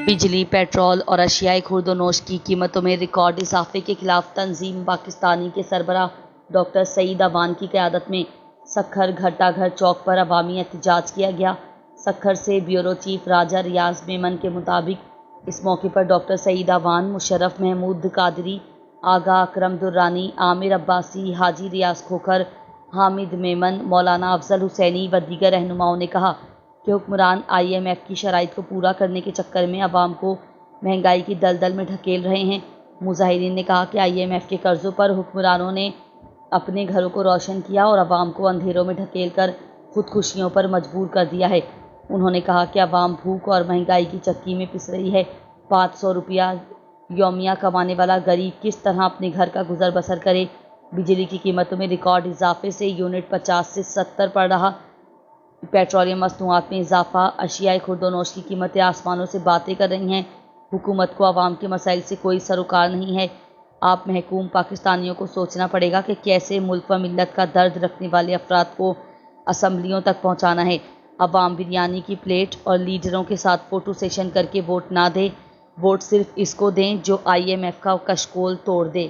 بجلی، پیٹرول اور اشیائے خورد و نوش کی قیمتوں میں ریکارڈ اضافے کے خلاف تنظیم پاکستانی کے سربراہ ڈاکٹر سعید اعوان کی قیادت میں سکھر گھٹا گھر چوک پر عوامی احتجاج کیا گیا۔ سکھر سے بیورو چیف راجہ ریاض میمن کے مطابق اس موقع پر ڈاکٹر سعید اعوان، مشرف محمود قادری، آغا اکرم درانی، عامر عباسی، حاجی ریاض کھوکھر، حامد میمن، مولانا افضل حسینی و دیگر رہنماؤں نے کہا کہ حکمران IMF کی شرائط کو پورا کرنے کے چکر میں عوام کو مہنگائی کی دلدل میں دھکیل رہے ہیں۔ مظاہرین نے کہا کہ IMF کے قرضوں پر حکمرانوں نے اپنے گھروں کو روشن کیا اور عوام کو اندھیروں میں دھکیل کر خودکشیوں پر مجبور کر دیا ہے۔ انہوں نے کہا کہ عوام بھوک اور مہنگائی کی چکی میں پس رہی ہے۔ 500 روپیہ یومیہ کمانے والا غریب کس طرح اپنے گھر کا گزر بسر کرے؟ بجلی کی قیمتوں میں ریکارڈ اضافے سے یونٹ 50 سے 70 پڑ رہا۔ پیٹرولیم مصنوعات میں اضافہ، اشیائے خورد و نوش کی قیمتیں آسمانوں سے باتیں کر رہی ہیں۔ حکومت کو عوام کے مسائل سے کوئی سروکار نہیں ہے۔ آپ محکوم پاکستانیوں کو سوچنا پڑے گا کہ کیسے ملک و ملت کا درد رکھنے والے افراد کو اسمبلیوں تک پہنچانا ہے۔ عوام بریانی کی پلیٹ اور لیڈروں کے ساتھ فوٹو سیشن کر کے ووٹ نہ دیں، ووٹ صرف اس کو دیں جو IMF کا کشکول توڑ دے۔